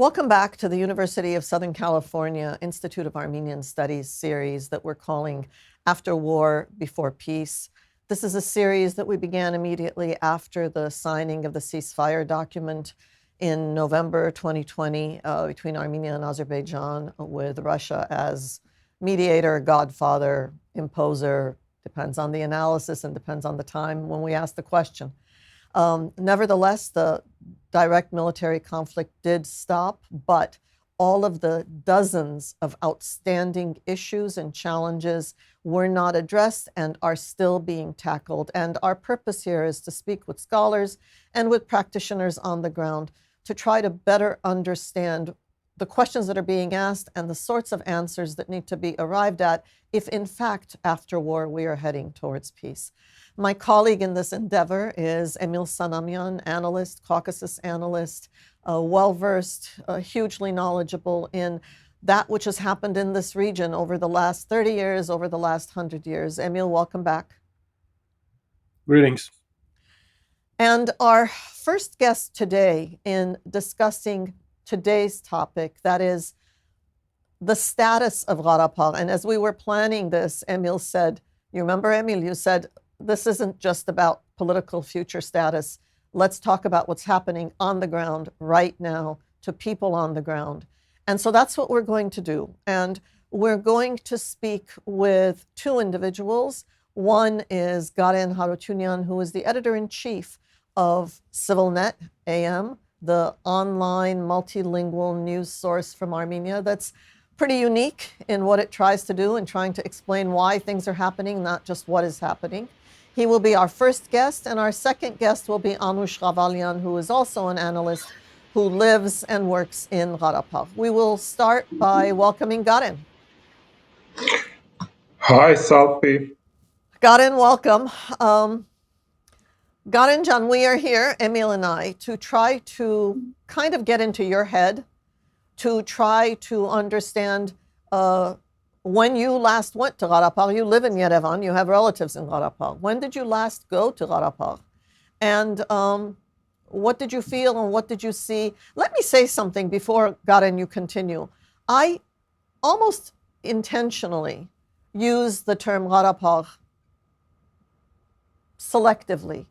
Welcome back to the University of Southern California Institute of Armenian Studies series that we're calling After War, Before Peace. This is a series that we began immediately after the signing of the ceasefire document in November 2020 between Armenia and Azerbaijan, with Russia as mediator, godfather, imposer, depends on the analysis and depends on the time when we ask the question. Nevertheless, the direct military conflict did stop, but all of the dozens of outstanding issues and challenges were not addressed and are still being tackled. And our purpose here is to speak with scholars and with practitioners on the ground to try to better understand the questions that are being asked and the sorts of answers that need to be arrived at if, in fact, after war, we are heading towards peace. My colleague in this endeavor is Emil Sanamyan, analyst, Caucasus analyst, well-versed, hugely knowledgeable in that which has happened in this region over the last 30 years, over the last 100 years. Emil, welcome back. Greetings. And our first guest today in discussing today's topic, that is the status of Karabakh. And as we were planning this, Emil said, you remember, Emil, you said, this isn't just about political future status. Let's talk about what's happening on the ground right now to people on the ground. And so that's what we're going to do. And we're going to speak with two individuals. One is Karen Harutyunyan, who is the editor-in-chief of CivilNet AM, the online multilingual news source from Armenia that's pretty unique in what it tries to do and trying to explain why things are happening, not just what is happening. He will be our first guest, and our second guest will be Anush Ghavalyan, who is also an analyst who lives and works in Karabakh. We will start by welcoming Karen. Hi, Salpi. Karen, welcome. Karen, John, we are here, Emil and I, to try to kind of get into your head, to try to understand when you last went to Karabakh. You live in Yerevan, you have relatives in Karabakh. When did you last go to Karabakh? And what did you feel and what did you see? Let me say something before, Karen, you continue. I almost intentionally use the term Karabakh selectively,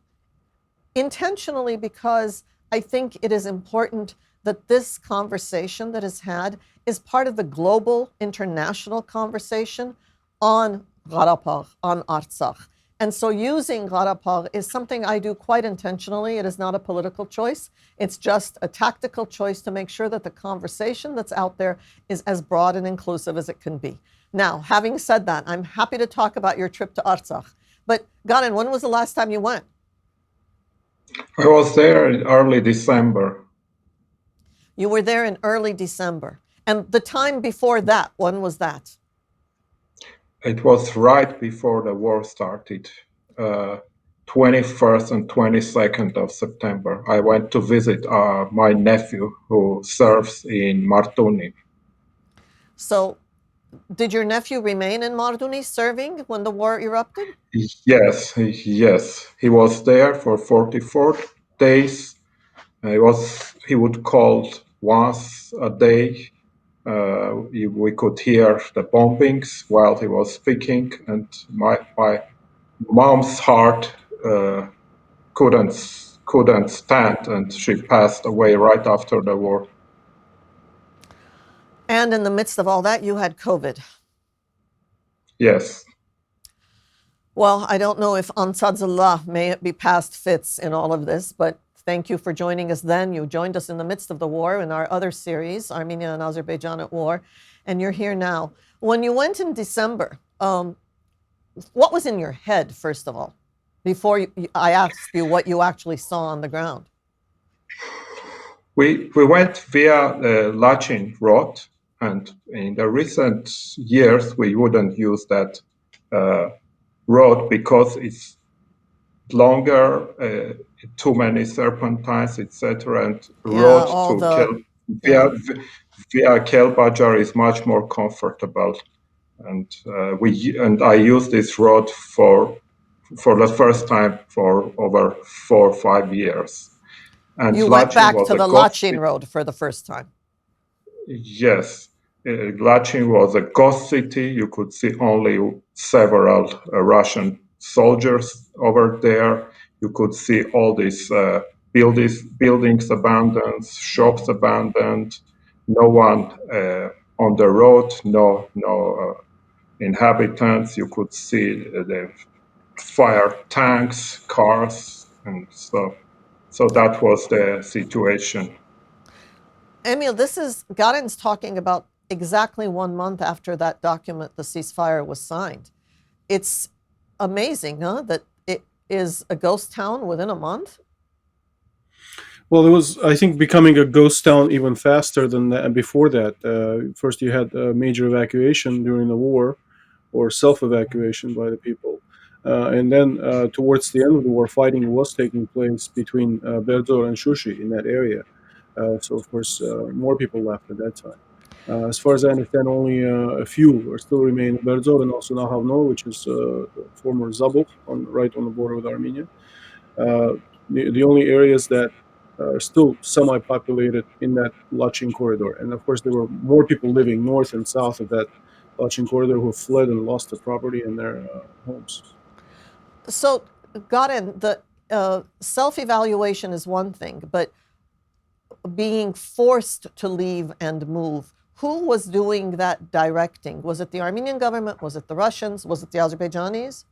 intentionally, because I think it is important that this conversation that is had is part of the global international conversation on Karabakh, on Artsakh. And so using Karabakh is something I do quite intentionally. It is not a political choice. It's just a tactical choice to make sure that the conversation that's out there is as broad and inclusive as it can be. Now, having said that, I'm happy to talk about your trip to Artsakh. But Karen, when was the last time you went? I was there in early December. You were there in early December. And the time before that, when was that? It was right before the war started, 21st and 22nd of September. I went to visit my nephew who serves in Martuni. So did your nephew remain in Marduni serving when the war erupted? Yes. He was there for 44 days. He would call once a day. We could hear the bombings while he was speaking, and my mom's heart couldn't stand, and she passed away right after the war. And in the midst of all that, you had COVID. Yes. Well, I don't know if Ansadzullah may be past fits in all of this, but thank you for joining us then. You joined us in the midst of the war in our other series, Armenia and Azerbaijan at War, and you're here now. When you went in December, what was in your head, first of all, before I asked you what you actually saw on the ground? We went via the Lachin road, and in the recent years, we wouldn't use that road because it's longer, too many serpentines, etc. And road to via Kelbajar is much more comfortable. And I used this road for the first time for over 4 or 5 years. And you went back to the Lachin road for the first time. Yes, Lachin was a ghost city. You could see only several Russian soldiers over there. You could see all these buildings abandoned, shops abandoned, no one on the road, no inhabitants. You could see the fire tanks, cars, and so that was the situation. Emil, this is Garen's talking about exactly 1 month after that document, the ceasefire, was signed. It's amazing, huh? That it is a ghost town within a month. Well, it was, I think, becoming a ghost town even faster than that, before that. First, you had a major evacuation during the war, or self-evacuation by the people, and then towards the end of the war, fighting was taking place between Berdor and Shushi in that area. So, of course, more people left at that time. As far as I understand, only a few are still remain in Berdor and also Nahavno, which is former Zabuk, right on the border with Armenia. Uh, the only areas that are still semi-populated in that Lachin corridor. And of course, there were more people living north and south of that Lachin corridor who fled and lost their property and their homes. So, Garen, the self-evaluation is one thing, but being forced to leave and move, who was doing that directing? Was it the Armenian government? Was it the Russians? Was it the Azerbaijanis?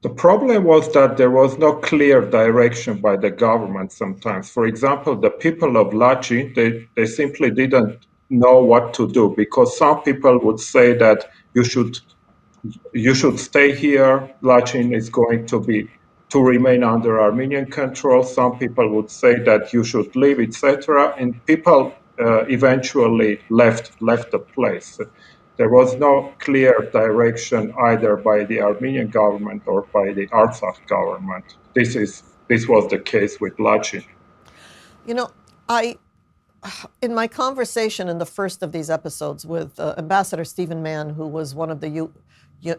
The problem was that there was no clear direction by the government sometimes. For example, the people of Lachi, they simply didn't know what to do, because some people would say that you should stay here. Lachin is going to remain under Armenian control. Some people would say that you should leave, etc. And people eventually left the place. There was no clear direction either by the Armenian government or by the Artsakh government. This was the case with Lachin. You know, I in my conversation in the first of these episodes with Ambassador Stephen Mann, who was one of the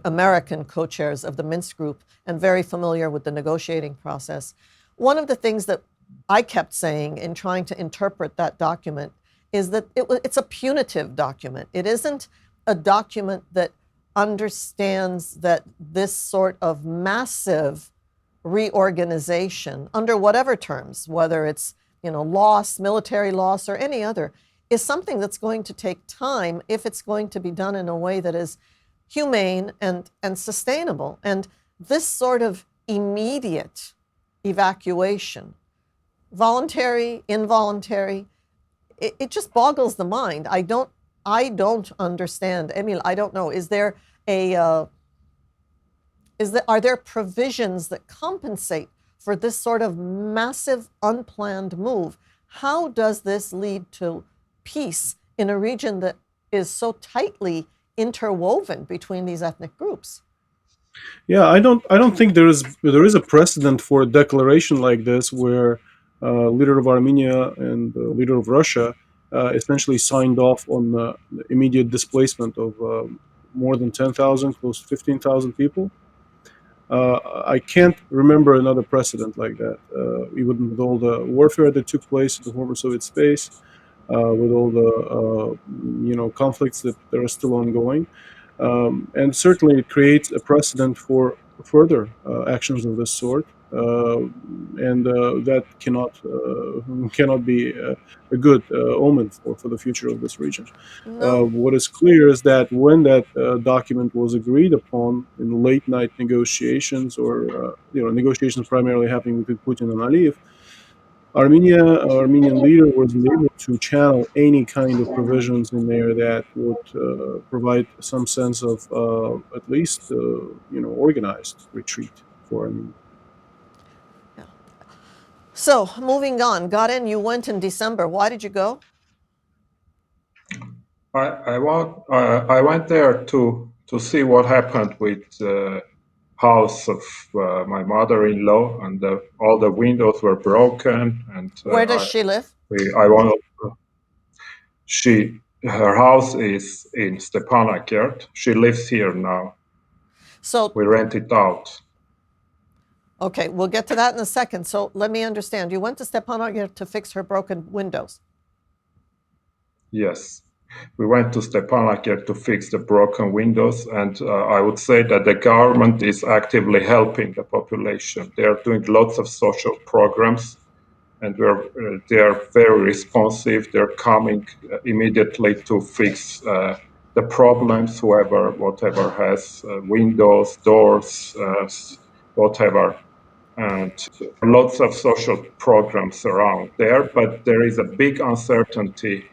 American co-chairs of the Minsk group and very familiar with the negotiating process, one of the things that I kept saying in trying to interpret that document is that it's a punitive document. It isn't a document that understands that this sort of massive reorganization, under whatever terms, whether it's loss, military loss, or any other, is something that's going to take time if it's going to be done in a way that is humane and sustainable. And this sort of immediate evacuation, voluntary, involuntary, it just boggles the mind. I don't understand. Emil, I don't know. Are there provisions that compensate for this sort of massive, unplanned move? How does this lead to peace in a region that is so tightly interwoven between these ethnic groups? Yeah, I don't think there is a precedent for a declaration like this where leader of Armenia and leader of Russia essentially signed off on the immediate displacement of more than 10,000, close to 15,000 people. I can't remember another precedent like that. Even with all the warfare that took place in the former Soviet space, with all the conflicts that are still ongoing, and certainly it creates a precedent for further actions of this sort, and that cannot be a good omen for the future of this region. No. What is clear is that when that document was agreed upon in late night negotiations, or negotiations primarily happening between Putin and Aliyev, Armenian leader wasn't able to channel any kind of provisions in there that would provide some sense of at least organized retreat for Armenia. Yeah. So moving on, Garen, you went in December. Why did you go? I went there to see what happened with the house of my mother-in-law, and all the windows were broken. And Where does she live? I wanted. Her house is in Stepanakert. She lives here now. So we rent it out. Okay, we'll get to that in a second. So let me understand. You went to Stepanakert to fix her broken windows. Yes. We went to Stepanakert to fix the broken windows, and I would say that the government is actively helping the population. They are doing lots of social programs, and they are very responsive. They're coming immediately to fix the problems, whatever has windows, doors, whatever. And lots of social programs around there, but there is a big uncertainty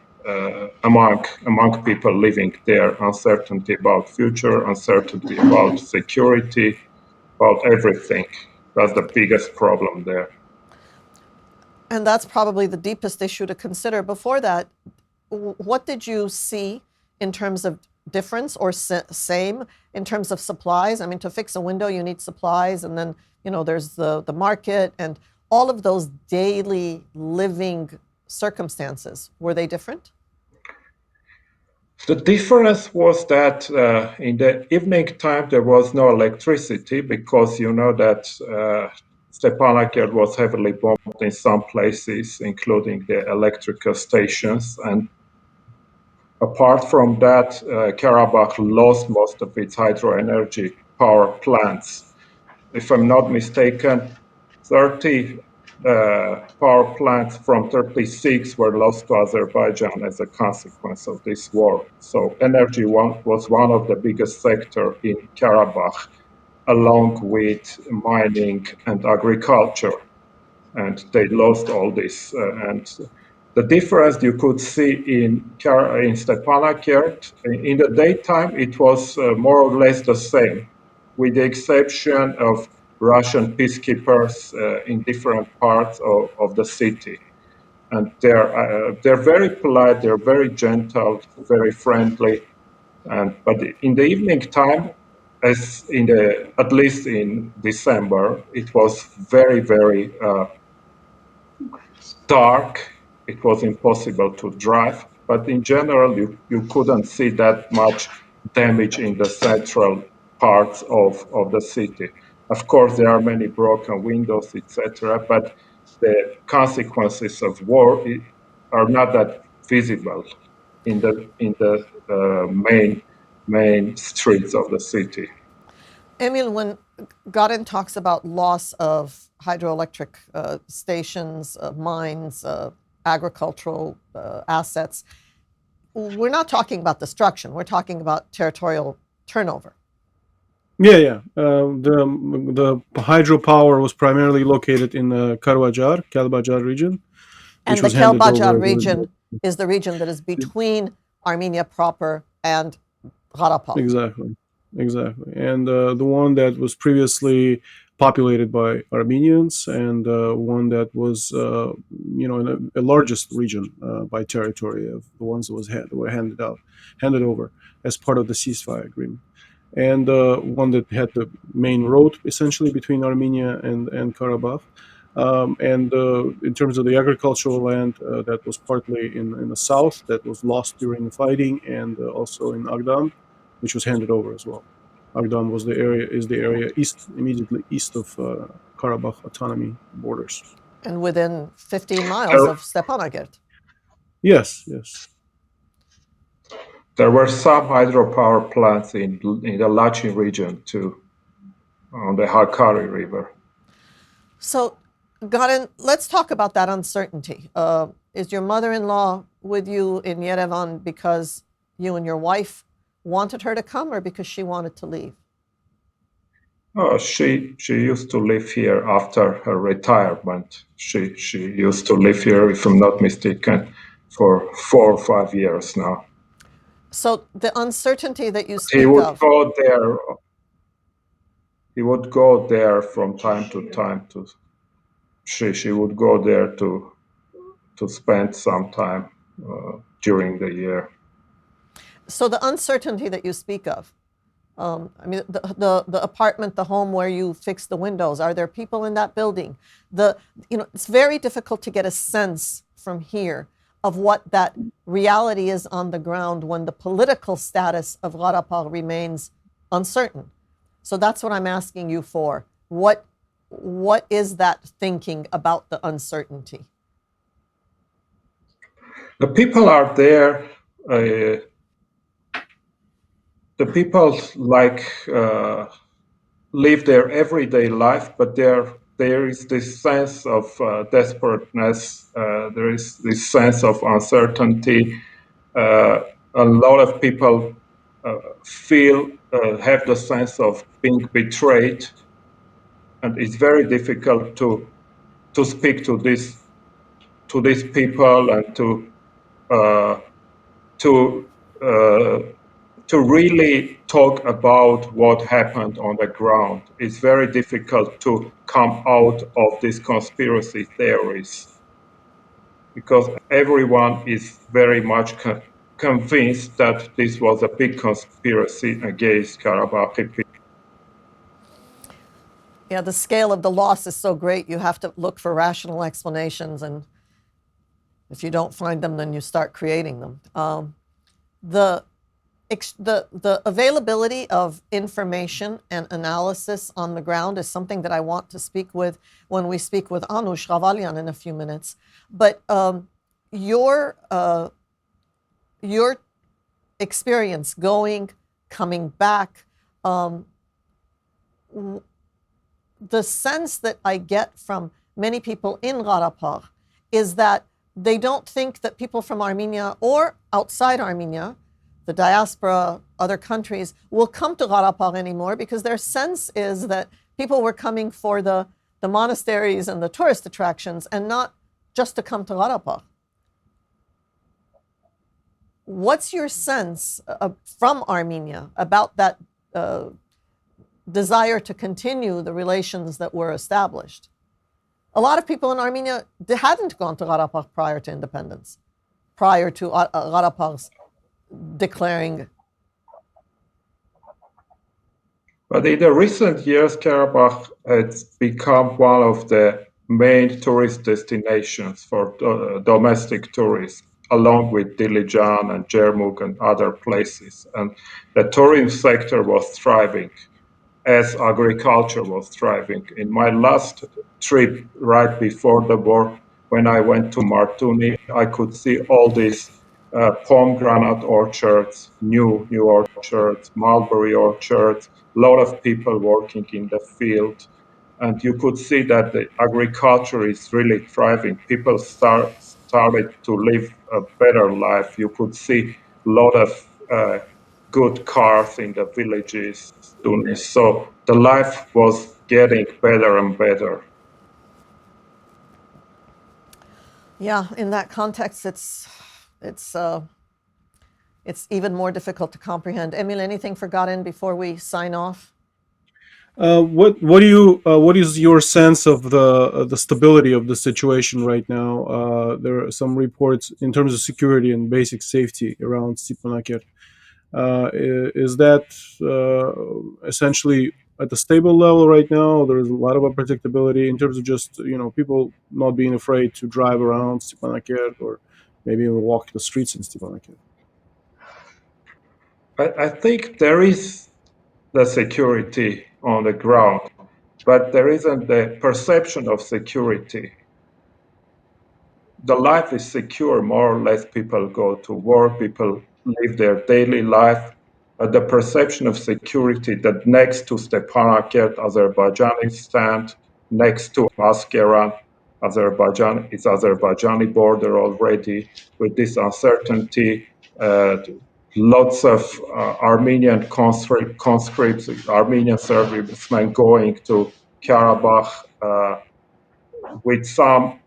among people living there, uncertainty about future, uncertainty about security, about everything. That's the biggest problem there. And that's probably the deepest issue to consider. Before that, what did you see in terms of difference or same in terms of supplies? I mean, to fix a window, you need supplies, and then, there's the market and all of those daily living circumstances. Were they different? The difference was that in the evening time there was no electricity, because you know that Stepanakert was heavily bombed in some places, including the electrical stations. And apart from that, Karabakh lost most of its hydro energy power plants. If I'm not mistaken, 30 power plants from 36 were lost to Azerbaijan as a consequence of this war. So energy was one of the biggest sectors in Karabakh, along with mining and agriculture. And they lost all this. And the difference you could see in Stepanakert, in the daytime, it was more or less the same, with the exception of Russian peacekeepers in different parts of the city. And they're very polite, they're very gentle, very friendly. But in the evening time, at least in December, it was very, very dark. It was impossible to drive, but in general, you couldn't see that much damage in the central parts of the city. Of course, there are many broken windows, etc., but the consequences of war are not that visible in the main streets of the city. Emil, when Garin talks about loss of hydroelectric stations, mines, agricultural assets, we're not talking about destruction. We're talking about territorial turnover. Yeah. The hydropower was primarily located in the Kalbajar region, And which the was handed Kelbajar over. region is the region that is between Armenia proper and Karabakh. Exactly. And the one that was previously populated by Armenians, and one that was, in the largest region by territory of the ones that were handed over as part of the ceasefire agreement. And one that had the main road essentially between Armenia and Karabakh. And in terms of the agricultural land, that was partly in the south, that was lost during the fighting, and also in Agdam, which was handed over as well. Agdam is the area immediately east of Karabakh autonomy borders. And within 15 miles of Stepanakert. Yes. There were some hydropower plants in the Lachin region too, on the Hakkari River. So, Garin, let's talk about that uncertainty. Is your mother-in-law with you in Yerevan because you and your wife wanted her to come, or because she wanted to leave? She used to live here after her retirement. She used to live here, if I'm not mistaken, for 4 or 5 years now. So the uncertainty that you speak of. He would go there from time to time. She would go there to spend some time during the year. So the uncertainty that you speak of, I mean, the apartment, the home where you fix the windows, are there people in that building? It's very difficult to get a sense from here of what that reality is on the ground when the political status of Karabakh remains uncertain. So that's what I'm asking you for. What what is that thinking about the uncertainty? The people are there. The people live their everyday life, but there is this sense of desperateness. There is this sense of uncertainty. A lot of people have the sense of being betrayed, and it's very difficult to speak to these people and to really talk about what happened on the ground. It's very difficult to come out of these conspiracy theories because everyone is very much convinced that this was a big conspiracy against Karabakh people. Yeah, the scale of the loss is so great, you have to look for rational explanations, and if you don't find them, then you start creating them. The availability of information and analysis on the ground is something that I want to speak with when we speak with Anush Ghavalyan in a few minutes. But your experience going, coming back, the sense that I get from many people in Karabakh is that they don't think that people from Armenia or outside Armenia, the diaspora, other countries, will come to Karabakh anymore because their sense is that people were coming for the monasteries and the tourist attractions and not just to come to Karabakh. What's your sense from Armenia about that desire to continue the relations that were established? A lot of people in Armenia hadn't gone to Karabakh prior to independence, prior to Karabakh's declaring. But in the recent years, Karabakh has become one of the main tourist destinations for domestic tourists, along with Dilijan and Jermuk and other places. And the tourism sector was thriving as agriculture was thriving. In my last trip right before the war, when I went to Martuni, I could see all these pomegranate orchards, new orchards, mulberry orchards, a lot of people working in the field. And you could see that the agriculture is really thriving. People started to live a better life. You could see a lot of good cars in the villages. So the life was getting better and better. Yeah, in that context, it's even more difficult to comprehend. Emil, anything forgotten before we sign off? What is your sense of the stability of the situation right now? There are some reports in terms of security and basic safety around Stepanakert. Is that essentially at a stable level right now? There is a lot of unpredictability in terms of just people not being afraid to drive around Stepanakert or maybe even walk the streets in Stepanakert. I think there is the security on the ground, but there isn't the perception of security. The life is secure, more or less. People go to work, people live their daily life. The perception of security that next to Stepanakert, Azerbaijani stand, next to Askeran, Azerbaijan, it's Azerbaijani border already. With this uncertainty, lots of Armenian conscripts, Armenian servicemen going to Karabakh with some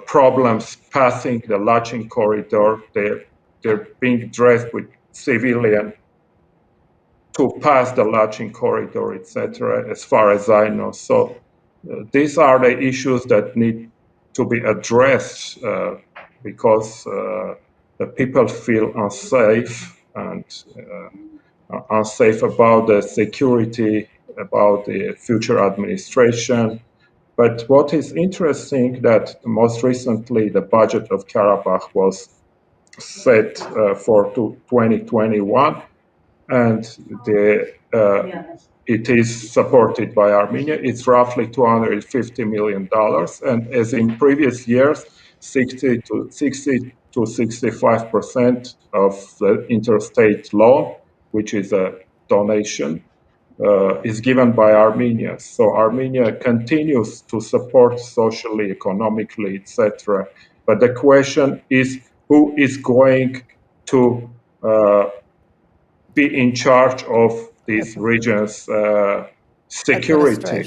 problems passing the Lachin corridor. They're being dressed with civilian to pass the Lachin corridor, etc., as far as I know. So these are the issues that need to be addressed because the people feel unsafe and unsafe about the security, about the future administration. But what is interesting that most recently the budget of Karabakh was set for 2021, and it is supported by Armenia. It's roughly $250 million. And as in previous years, 60 to 65% of the interstate loan, which is a donation, is given by Armenia. So Armenia continues to support socially, economically, etc. But the question is, who is going to be in charge of these regions' security,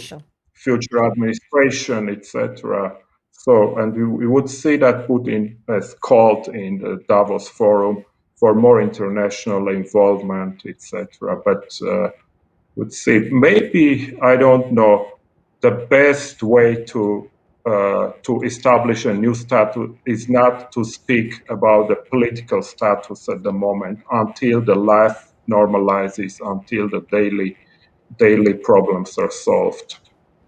future administration, etc. So, and we would see that Putin has called in the Davos Forum for more international involvement, etc. But would say maybe, I don't know, the best way to establish a new status is not to speak about the political status at the moment until the life normalizes, until the daily problems are solved.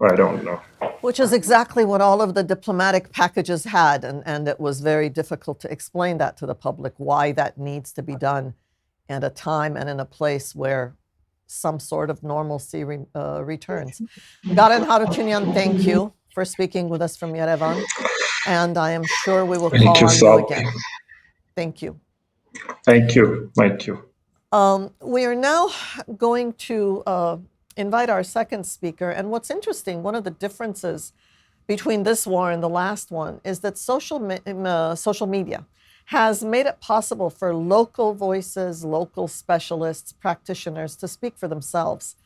I don't know. Which is exactly what all of the diplomatic packages had, and it was very difficult to explain that to the public, why that needs to be done at a time and in a place where some sort of normalcy returns. Karen Harutyunyan, thank you for speaking with us from Yerevan, and I am sure we will call on you again. Thank you. Thank you. Thank you. We are now going to invite our second speaker, and what's interesting, one of the differences between this war and the last one is that social media has made it possible for local voices, local specialists, practitioners to speak for themselves.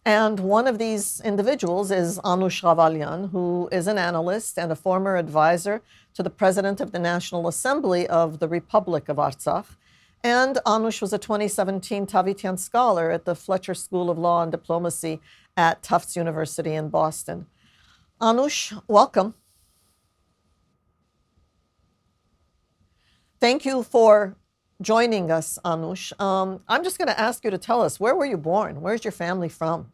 And one of these individuals is Anush Ghavalyan, who is an analyst and a former advisor to the president of the National Assembly of the Republic of Artsakh. And Anush was a 2017 Tavitian Scholar at the Fletcher School of Law and Diplomacy at Tufts University in Boston. Anush, welcome. Thank you for joining us, Anush. I'm just going to ask you to tell us, where were you born? Where's your family from?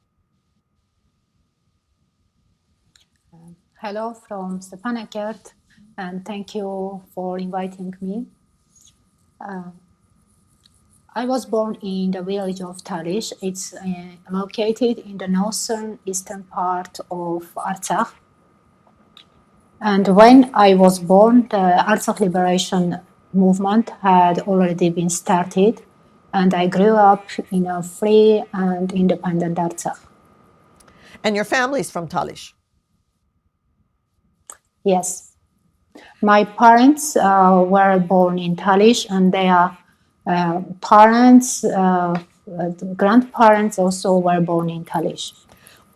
Hello from Stepanakert, and thank you for inviting me. I was born in the village of Talish. It's located in the northern eastern part of Artsakh. And when I was born, the Artsakh liberation movement had already been started, and I grew up in a free and independent Artsakh. And your family's from Talish? Yes. My parents were born in Talish, and their parents, grandparents also were born in Talish.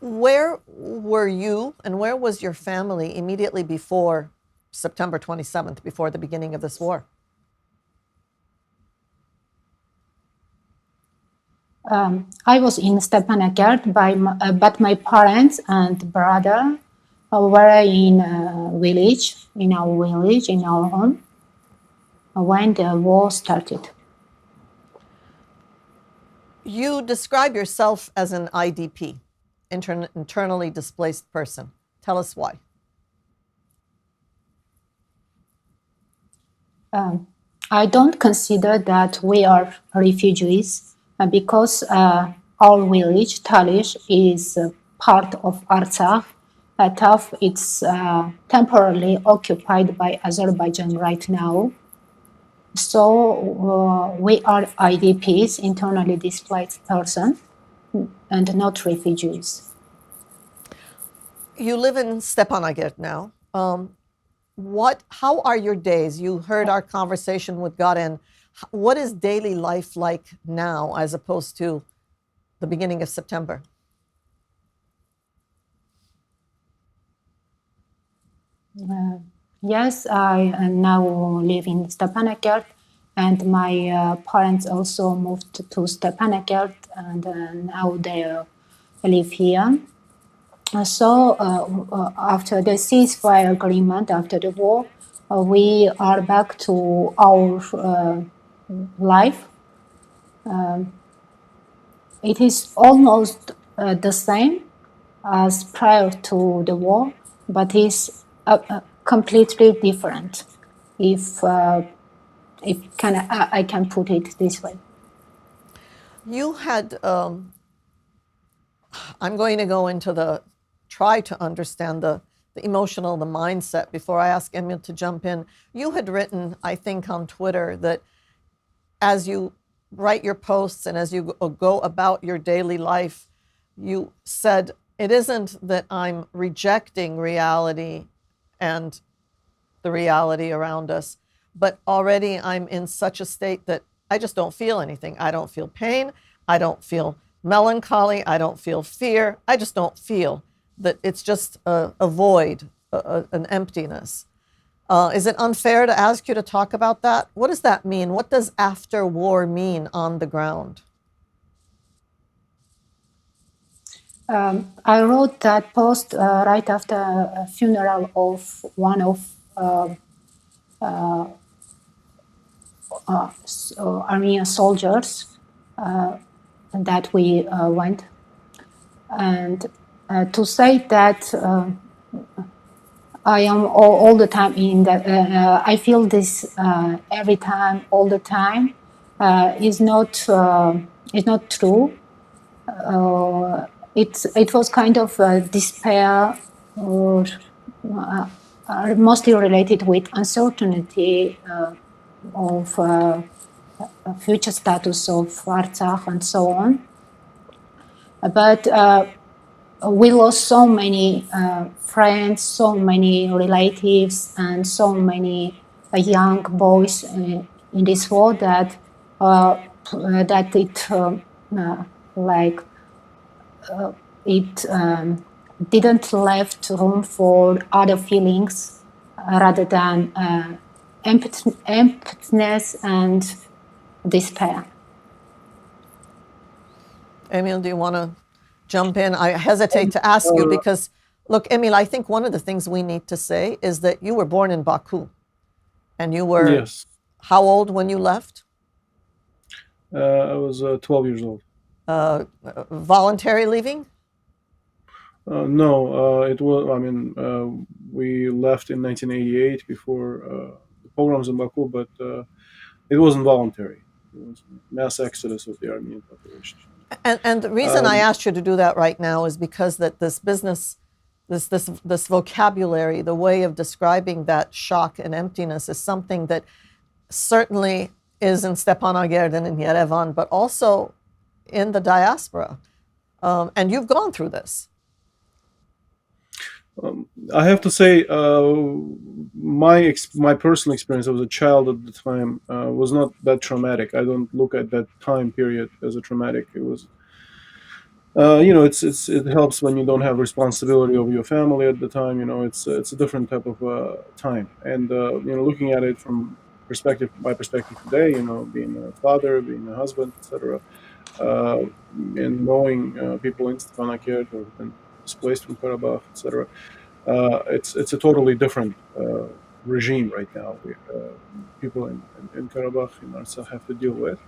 Where were you and where was your family immediately before September 27th, before the beginning of this war? I was in Stepanakert, but my parents and brother were in our village, in our home, when the war started. You describe yourself as an IDP, internally displaced person. Tell us why. I don't consider that we are refugees because our village, Talish, is part of Artsakh. Taf, it's temporarily occupied by Azerbaijan right now. So we are IDPs, internally displaced person, and not refugees. You live in Stepanakert now. How are your days? You heard our conversation with Karen. What is daily life like now as opposed to the beginning of September? Yes, I now live in Stepanakert, and my parents also moved to Stepanakert, and now they live here. So after the ceasefire agreement, after the war, we are back to our life. It is almost the same as prior to the war, but is completely different, if I can put it this way. You had I'm going to go into try to understand the emotional, the mindset before I ask Emil to jump in. You had written, I think, on Twitter that as you write your posts and as you go about your daily life, you said, it isn't that I'm rejecting reality and the reality around us, but already I'm in such a state that I just don't feel anything. I don't feel pain. I don't feel melancholy. I don't feel fear. I just don't feel that. It's just a void, an emptiness. Is it unfair to ask you to talk about that? What does that mean? What does after war mean on the ground? I wrote that post right after a funeral of one of Armenian soldiers that we went. And to say that I am all the time in that, I feel this every time, all the time, is not true. It was kind of despair, or mostly related with uncertainty of future status of Artsakh and so on. But we lost so many friends, so many relatives, and so many young boys in this war that it didn't left room for other feelings rather than emptiness and despair. Emil, do you want to jump in? I hesitate to ask you because, look, Emil, I think one of the things we need to say is that you were born in Baku, and you were Yes. How old when you left? I was 12 years old. Voluntary leaving? No, it was. I mean, we left in 1988 before the pogroms in Baku, but it wasn't voluntary. It was a mass exodus of the Armenian population. And the reason I asked you to do that right now is because that this business, this vocabulary, the way of describing that shock and emptiness is something that certainly is in Stepanakert and in Yerevan, but also in the diaspora. And you've gone through this. I have to say, my personal experience as a child at the time was not that traumatic. I don't look at that time period as a traumatic. It was, it helps when you don't have responsibility over your family at the time. It's a different type of time. And looking at it from my perspective today, being a father, being a husband, etc., and knowing people in Stepanakert who have been displaced from Karabakh, etc. It's a totally different regime right now. People in Karabakh, in Artsakh, have to deal with.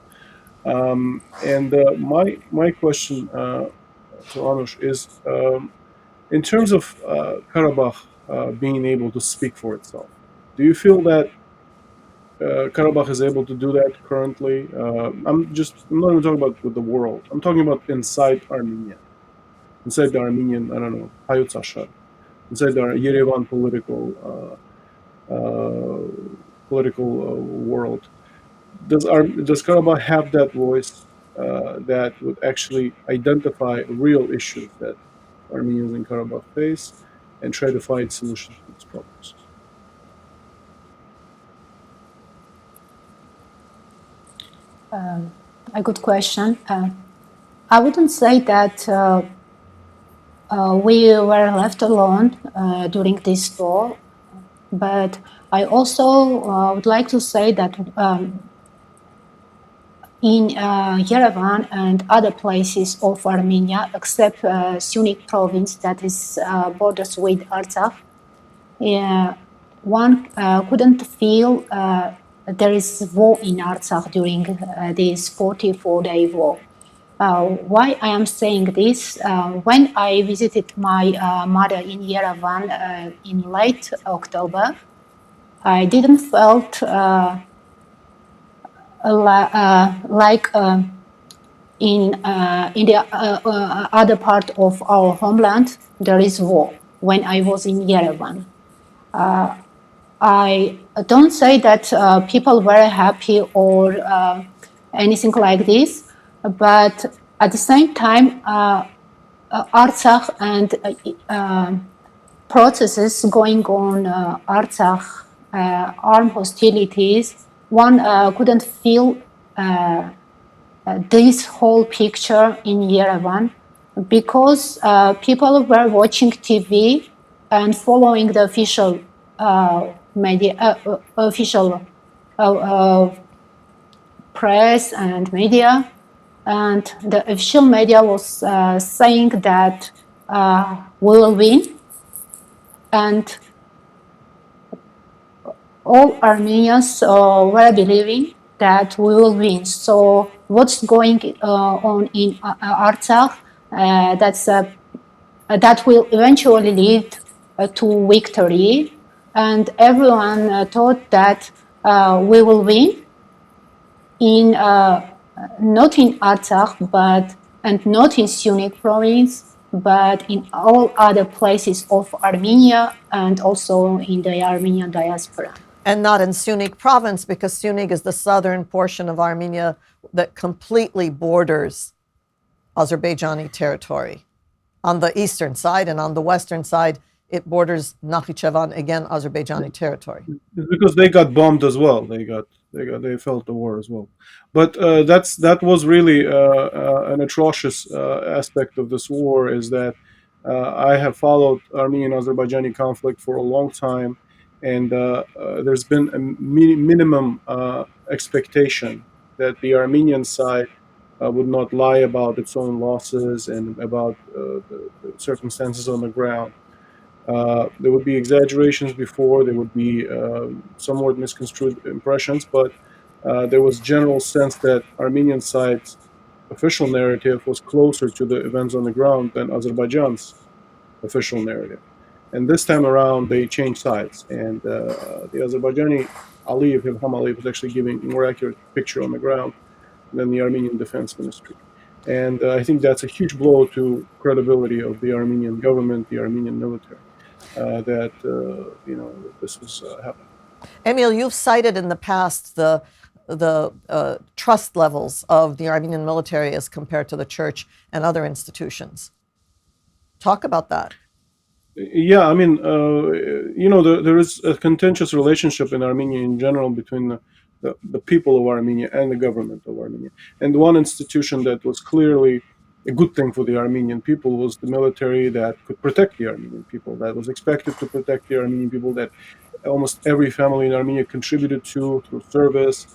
And my question to Anush is, in terms of Karabakh being able to speak for itself, do you feel that Karabakh is able to do that currently? I'm not even talking about with the world. I'm talking about inside Armenia, inside the Armenian, I don't know, Hayut inside the Yerevan political world. Does Karabakh have that voice that would actually identify real issues that Armenians in Karabakh face and try to find solutions to these problems? A good question. I wouldn't say that we were left alone during this war, but I also would like to say that in Yerevan and other places of Armenia, except Syunik province that is borders with Artsakh, one couldn't feel there is war in Artsakh during this 44-day war. Why I am saying this? When I visited my mother in Yerevan in late October, I didn't felt like in the other part of our homeland, there is war. When I was in Yerevan, I don't say that people were happy or anything like this, but at the same time, Artsakh and processes going on Artsakh, armed hostilities, one couldn't feel this whole picture in Yerevan because people were watching TV and following the official media, official press and media, and the official media was saying that we will win, and all Armenians were believing that we will win. So what's going on in Artsakh? That will eventually lead to victory, and everyone thought that we will win in not in Artsakh, and not in Syunik province, but in all other places of Armenia and also in the Armenian diaspora. And not in Syunik province, because Syunik is the southern portion of Armenia that completely borders Azerbaijani territory. On the eastern side, and on the western side, it borders Nakhichevan, again, Azerbaijani territory. It's because they got bombed as well. They felt the war as well. But that was really an atrocious aspect of this war, is that I have followed Armenian-Azerbaijani conflict for a long time, and there's been a minimum expectation that the Armenian side would not lie about its own losses and about the circumstances on the ground. There would be exaggerations before, there would be somewhat misconstrued impressions, but there was general sense that Armenian side's official narrative was closer to the events on the ground than Azerbaijan's official narrative. And this time around, they changed sides, and the Azerbaijani Aliyev, Ilham Aliyev, was actually giving a more accurate picture on the ground than the Armenian Defense Ministry. And I think that's a huge blow to credibility of the Armenian government, the Armenian military, that this was happening. Emil, you've cited in the past the trust levels of the Armenian military as compared to the church and other institutions. Talk about that. Yeah, I mean, there is a contentious relationship in Armenia in general between the people of Armenia and the government of Armenia. And one institution that was clearly a good thing for the Armenian people was the military that could protect the Armenian people, that was expected to protect the Armenian people, that almost every family in Armenia contributed to through service.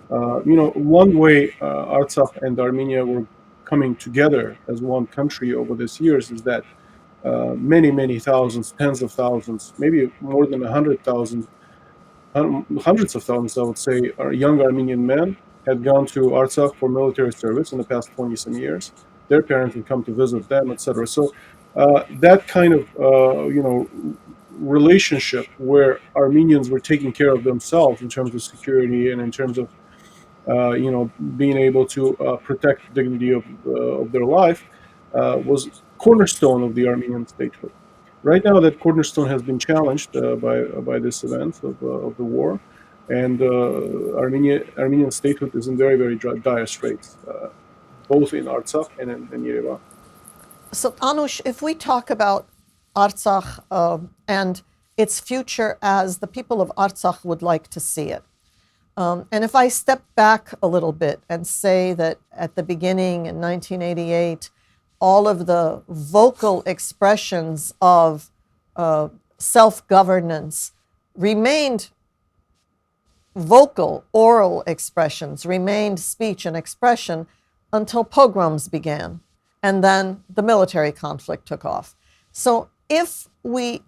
One way Artsakh and Armenia were coming together as one country over these years is that many thousands, tens of thousands, maybe more than 100,000, hundreds of thousands, I would say, young Armenian men had gone to Artsakh for military service in the past 20 some years. Their parents would come to visit them, etc. So that kind of relationship where Armenians were taking care of themselves in terms of security and in terms of being able to protect the dignity of their life was cornerstone of the Armenian statehood. Right now, that cornerstone has been challenged by this event of the war, and Armenian statehood is in very dire straits, both in Artsakh and in Yerevan. So, Anush, if we talk about Artsakh and its future as the people of Artsakh would like to see it, and if I step back a little bit and say that at the beginning in 1988, all of the vocal expressions of self-governance remained vocal, oral expressions, remained speech and expression until pogroms began, and then the military conflict took off. So if we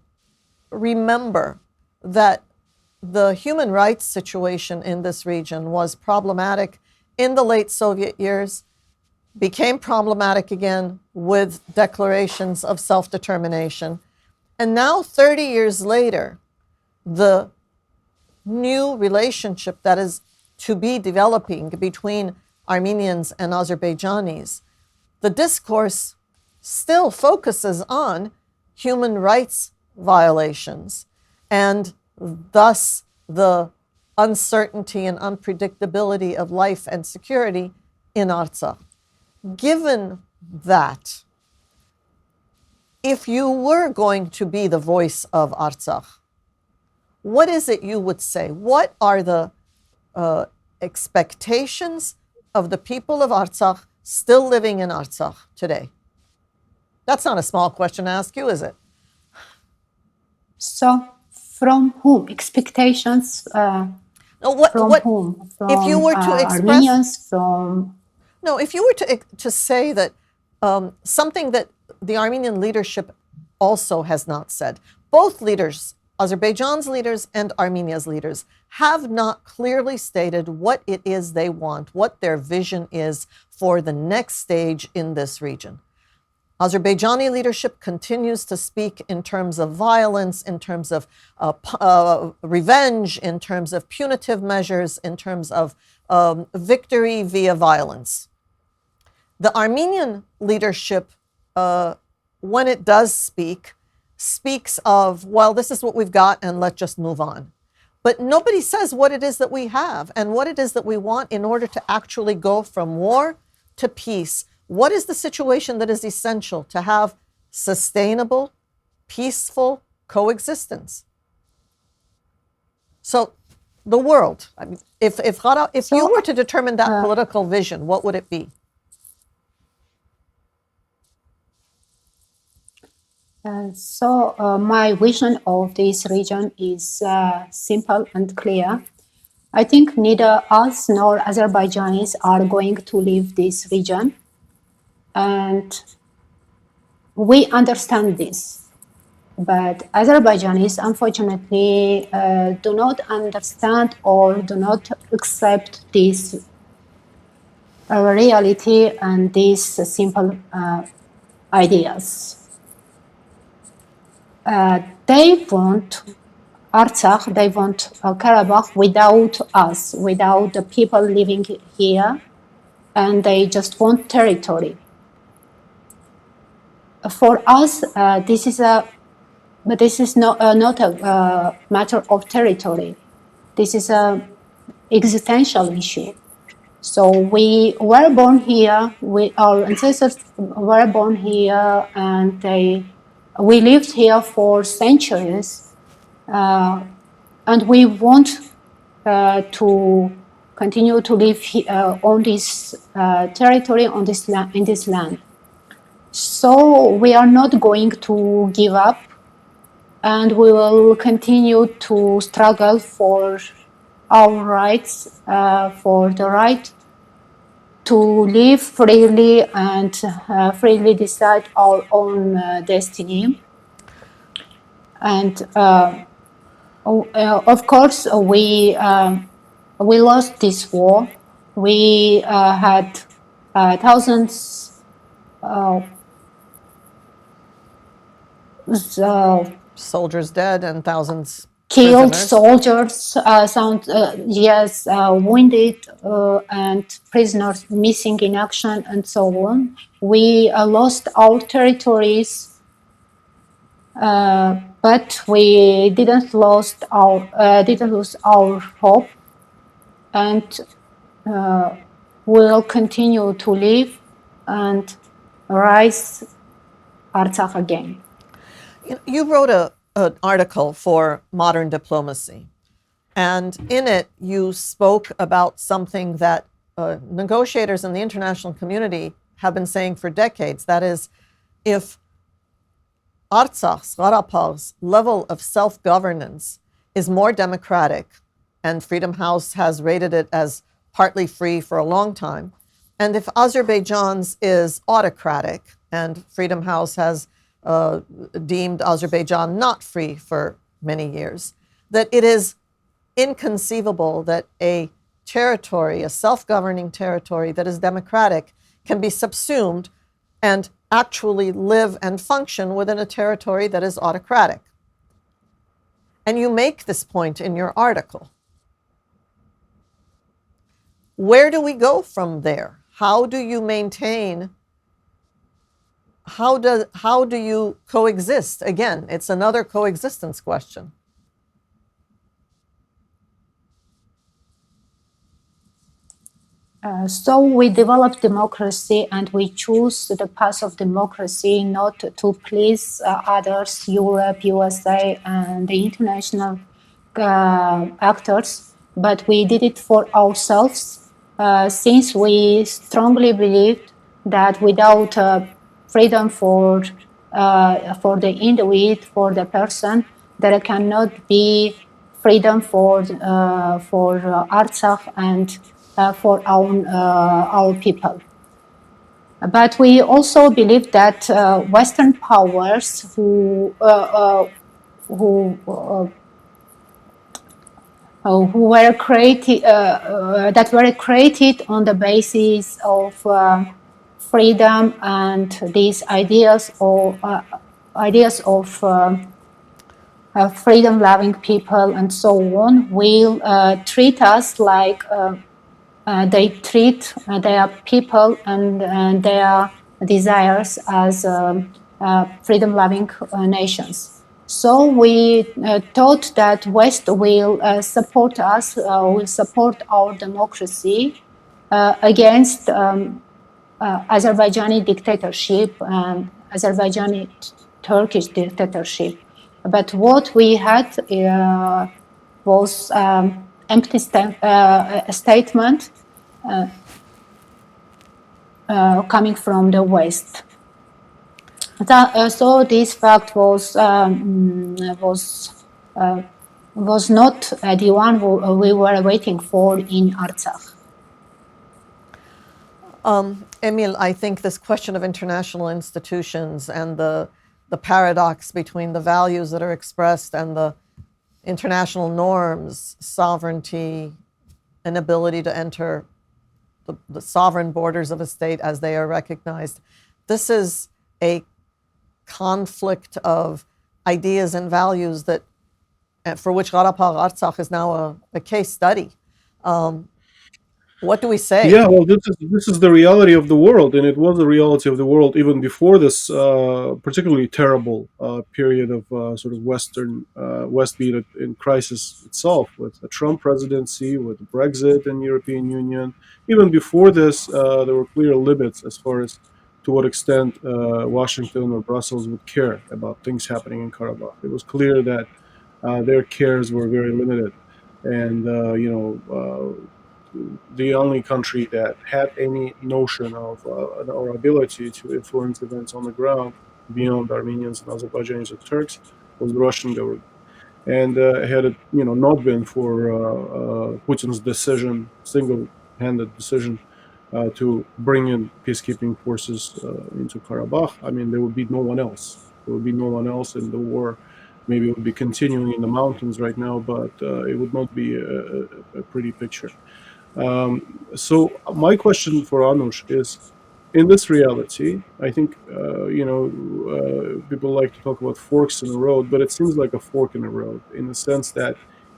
remember that the human rights situation in this region was problematic in the late Soviet years, became problematic again with declarations of self-determination, and now 30 years later, the new relationship that is to be developing between Armenians and Azerbaijanis, the discourse still focuses on human rights violations and thus the uncertainty and unpredictability of life and security in Artsakh. Given that, if you were going to be the voice of Artsakh, what is it you would say? What are the expectations of the people of Artsakh still living in Artsakh today? That's not a small question to ask you, is it? So, from whom? Expectations? No, From whom? From if you were to express, Armenians? From no, if you were to say that something that the Armenian leadership also has not said, both leaders, Azerbaijan's leaders and Armenia's leaders, have not clearly stated what it is they want, what their vision is for the next stage in this region. Azerbaijani leadership continues to speak in terms of violence, in terms of revenge, in terms of punitive measures, in terms of victory via violence. The Armenian leadership, when it does speak, speaks of, well, this is what we've got and let's just move on. But nobody says what it is that we have and what it is that we want in order to actually go from war to peace. What is the situation that is essential to have sustainable, peaceful coexistence? So the world, I mean, if you were to determine that political vision, what would it be? My vision of this region is simple and clear. I think neither us nor Azerbaijanis are going to leave this region. And we understand this. But Azerbaijanis, unfortunately, do not understand or do not accept this reality and these simple ideas. They want Artsakh, they want Karabakh without us, without the people living here, and they just want territory. For us, this is not a matter of territory. This is an existential issue. So we were born here. Our ancestors were born here, and we lived here for centuries, and we want to continue to live on this territory, on this land, in this land. So we are not going to give up, and we will continue to struggle for our rights, for the right to live freely and freely decide our own destiny. And of course, we lost this war. We had thousands Soldiers dead and thousands killed prisoners. soldiers, wounded and prisoners missing in action, and so on. We lost our territories, but we didn't lose our hope, and we'll continue to live and rise Artsakh again. You wrote an article for Modern Diplomacy, and in it you spoke about something that negotiators in the international community have been saying for decades. That is, if Artsakh's, Qarabagh's level of self-governance is more democratic, and Freedom House has rated it as partly free for a long time, and if Azerbaijan's is autocratic, and Freedom House has deemed Azerbaijan not free for many years, that it is inconceivable that a territory, a self-governing territory that is democratic, can be subsumed and actually live and function within a territory that is autocratic. And you make this point in your article. Where do we go from there? How do you maintain? How do you coexist? Again, it's another coexistence question. So we develop democracy and we choose the path of democracy not to please others, Europe, USA, and the international actors, but we did it for ourselves since we strongly believed that without freedom for the individual, for the person, there cannot be freedom for Artsakh and for our people. But we also believe that Western powers who were created that were created on the basis of freedom and these ideas of freedom-loving people and so on will treat us like they treat their people and their desires as freedom-loving nations. So we thought that West will support us, will support our democracy against Azerbaijani dictatorship and Azerbaijani Turkish dictatorship. But what we had was empty statement coming from the West. So this fact was not the one we were waiting for in Artsakh. Emil, I think this question of international institutions and the paradox between the values that are expressed and the international norms, sovereignty, an ability to enter the sovereign borders of a state as they are recognized. This is a conflict of ideas and values that, for which Karabakh Artsakh is now a case study. What do we say? Yeah, well, this is the reality of the world, and it was the reality of the world even before this particularly terrible period of sort of West being in crisis itself, with the Trump presidency, with Brexit and European Union. Even before this, there were clear limits as far as to what extent Washington or Brussels would care about things happening in Karabakh. It was clear that their cares were very limited, and the only country that had any notion of or ability to influence events on the ground beyond Armenians and Azerbaijanis and Turks was the Russian government. And had it not been for Putin's decision, single-handed decision to bring in peacekeeping forces into Karabakh, I mean, there would be no one else. There would be no one else, and the war maybe would be continuing in the mountains right now, but it would not be a pretty picture. So my question for Anush is, in this reality, I think people like to talk about forks in the road, but it seems like a fork in the road in the sense that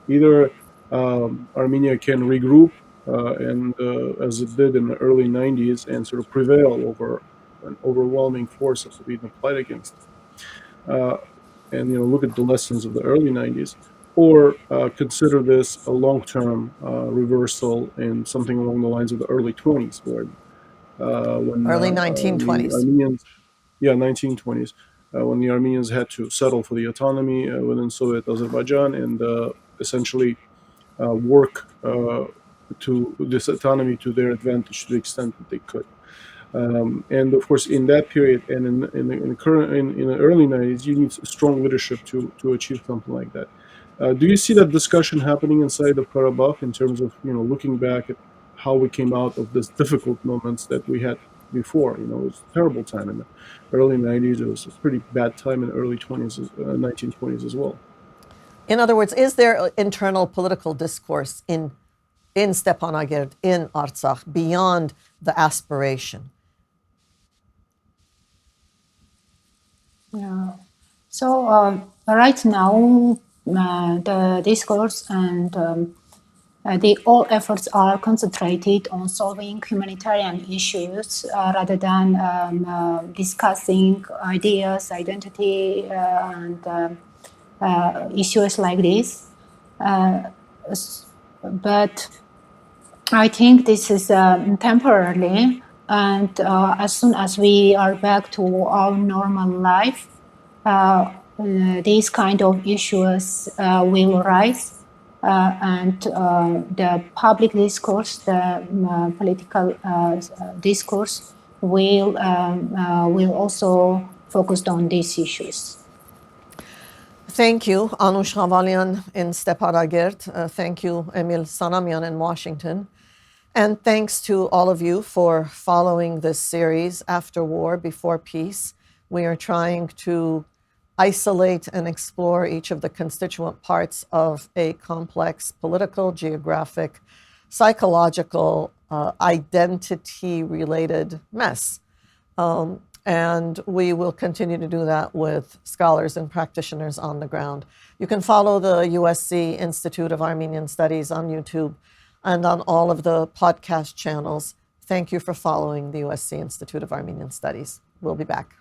either Armenia can regroup and as it did in the early 90s and sort of prevail over an overwhelming force that had been applied against it, and look at the lessons of the early 90s, or consider this a long-term reversal in something along the lines of the early 20s, when early 1920s. the Armenians, 1920s, when the Armenians had to settle for the autonomy within Soviet Azerbaijan and essentially work to this autonomy to their advantage to the extent that they could. And of course, in that period and in the early 90s, you need strong leadership to achieve something like that. Do you see that discussion happening inside of Karabakh in terms of looking back at how we came out of these difficult moments that we had before? It was a terrible time in the early 90s. It was a pretty bad time in the early 20s, 1920s as well. In other words, is there internal political discourse in Stepanakert, in Artsakh, beyond the aspiration? Yeah. So right now, the discourse and all efforts are concentrated on solving humanitarian issues rather than discussing ideas, identity, and issues like this. But I think this is temporarily, and as soon as we are back to our normal life, these kind of issues will rise, and the public discourse, the political discourse will also focus on these issues. Thank you, Anush Ghavalyan in Stepanakert. Thank you, Emil Sanamyan in Washington. And thanks to all of you for following this series, After War, Before Peace. We are trying to isolate and explore each of the constituent parts of a complex political, geographic, psychological, identity-related mess. And we will continue to do that with scholars and practitioners on the ground. You can follow the USC Institute of Armenian Studies on YouTube and on all of the podcast channels. Thank you for following the USC Institute of Armenian Studies. We'll be back.